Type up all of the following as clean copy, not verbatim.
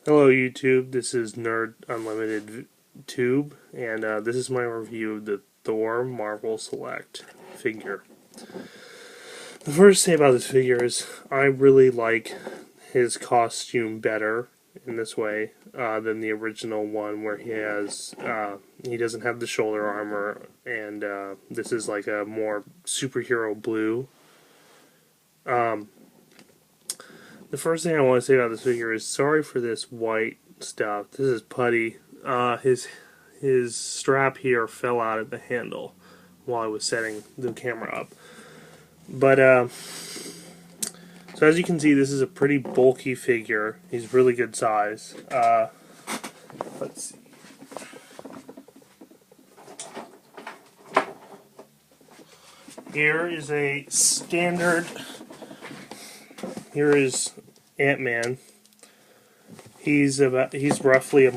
Hello YouTube, this is Nerd Unlimited Tube, and this is my review of the Thor Marvel Select figure. The first thing about this figure is I really like his costume better in this way than the original one where he doesn't have the shoulder armor, and this is like a more superhero blue. The first thing I want to say about this figure is sorry for this white stuff. This is putty. His strap here fell out at the handle while I was setting the camera up. But so as you can see, this is a pretty bulky figure. He's really good size. Let's see. Here is a standard. Here is Ant-Man. He's roughly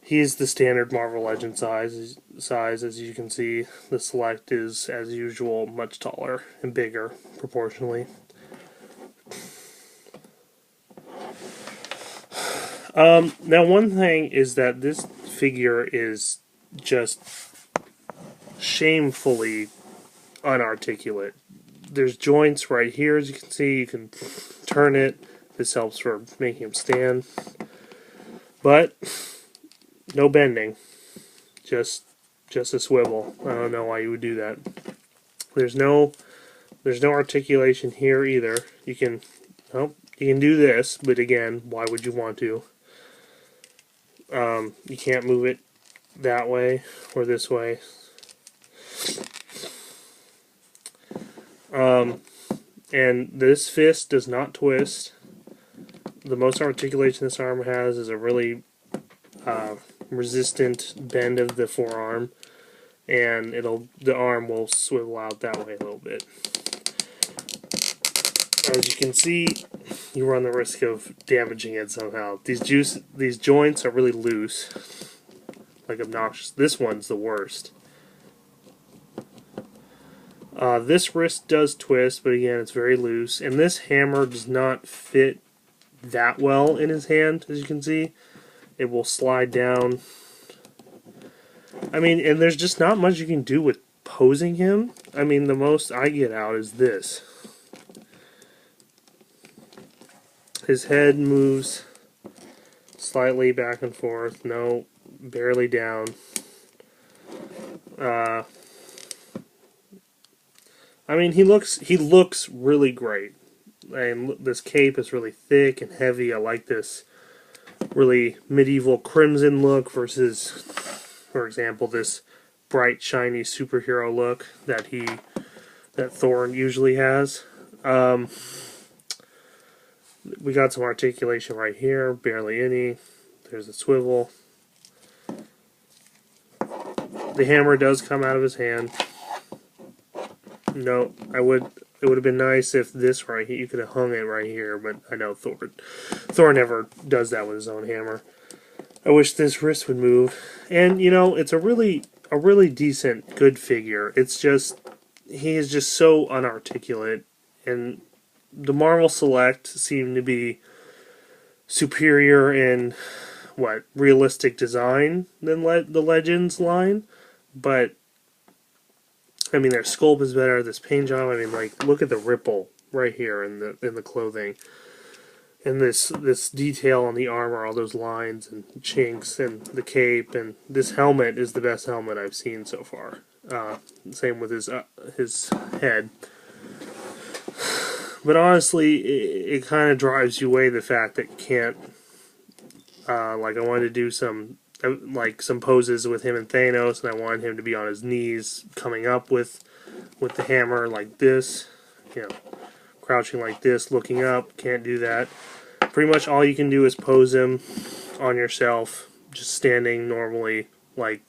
he's the standard Marvel Legend size. As you can see, the Select is, as usual, much taller and bigger proportionally. Now, one thing is that this figure is just shamefully unarticulate. There's joints right here, as you can see. You can turn it. This helps for making him stand. But no bending. Just a swivel. I don't know why you would do that. There's no articulation here either. You can do this, but again, why would you want to? You can't move it that way or this way. And this fist does not twist. The most articulation this arm has is a really resistant bend of the forearm, and the arm will swivel out that way a little bit. As you can see, you run the risk of damaging it somehow. These joints are really loose, like obnoxious. This one's the worst. This wrist does twist, but again, it's very loose. And this hammer does not fit that well in his hand, as you can see. It will slide down. I mean, and there's just not much you can do with posing him. I mean, the most I get out is this. His head moves slightly back and forth. No, barely down. I mean, he looks really great, and this cape is really thick and heavy. I like this really medieval crimson look versus, for example, this bright, shiny superhero look that Thor usually has. We got some articulation right here, barely any. There's a swivel. The hammer does come out of his hand. No, it would have been nice if this right here, you could have hung it right here, but I know Thor never does that with his own hammer. I wish this wrist would move. And you know, it's a really decent, good figure. It's just he is just so unarticulate, and the Marvel Select seem to be superior in realistic design than the Legends line, but I mean, their sculpt is better. This paint job. I mean, like, look at the ripple right here in the clothing, and this detail on the armor, all those lines and chinks, and the cape, and this helmet is the best helmet I've seen so far. Same with his head. But honestly, it kind of drives you away the fact that you can't. Like, I wanted to do some poses with him and Thanos, and I wanted him to be on his knees coming up with the hammer like this, you know, crouching like this, looking up. Can't do that. Pretty much all you can do is pose him on yourself, just standing normally, like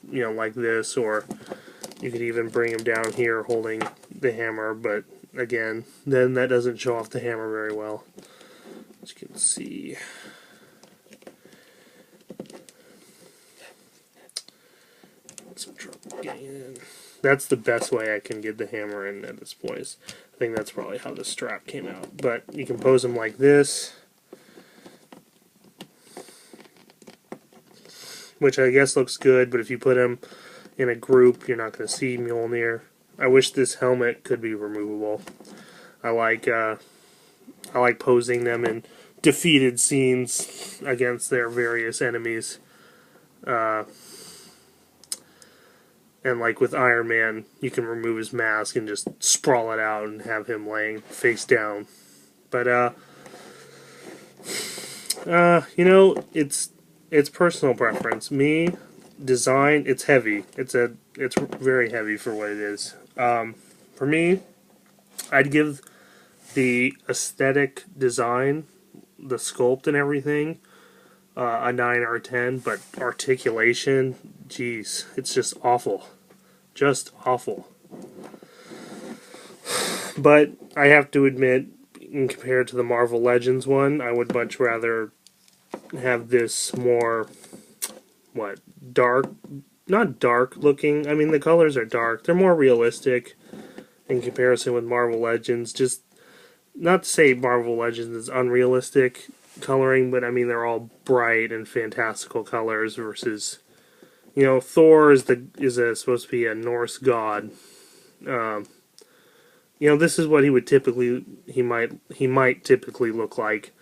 this, or you could even bring him down here holding the hammer, but again, then that doesn't show off the hammer very well. As you can see. Some trouble getting it in. That's the best way I can get the hammer in at this point. I think that's probably how the strap came out. But you can pose them like this. which I guess looks good, but if you put him in a group, you're not going to see Mjolnir. I wish this helmet could be removable. I like posing them in defeated scenes against their various enemies. And like with Iron Man, you can remove his mask and just sprawl it out and have him laying face down. But it's personal preference. Me, design, it's heavy. It's very heavy for what it is. For me, I'd give the aesthetic design, the sculpt and everything, a 9 or a 10, but articulation, geez, it's just awful. Just awful. But I have to admit, compared to the Marvel Legends one, I would much rather have this more, dark, not dark looking, I mean the colors are dark, they're more realistic in comparison with Marvel Legends. Just, not to say Marvel Legends is unrealistic coloring, but I mean they're all bright and fantastical colors versus, Thor is supposed to be a Norse god. This is what he might typically look like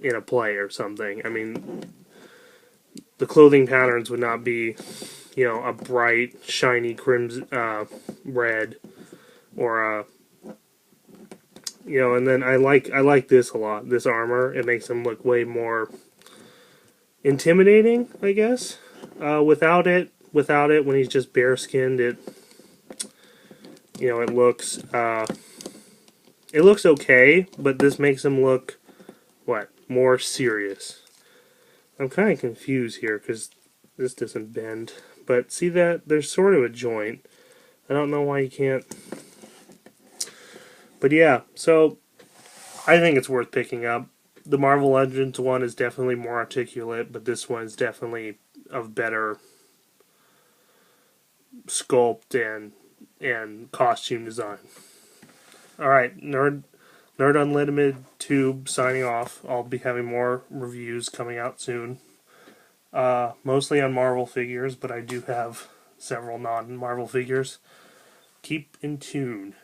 in a play or something. I mean, the clothing patterns would not be, a bright, shiny crimson, red, or a, and then I like this a lot. This armor, it makes him look way more intimidating, I guess. Without it, when he's just bare skinned, it looks okay, but this makes him look more serious. I'm kind of confused here because this doesn't bend, but see that there's sort of a joint. I don't know why you can't. But yeah, so I think it's worth picking up. The Marvel Legends one is definitely more articulate, but this one is definitely of better sculpt and costume design. Alright, Nerd Unlimited Tube signing off. I'll be having more reviews coming out soon. Mostly on Marvel figures, but I do have several non-Marvel figures. Keep in tune.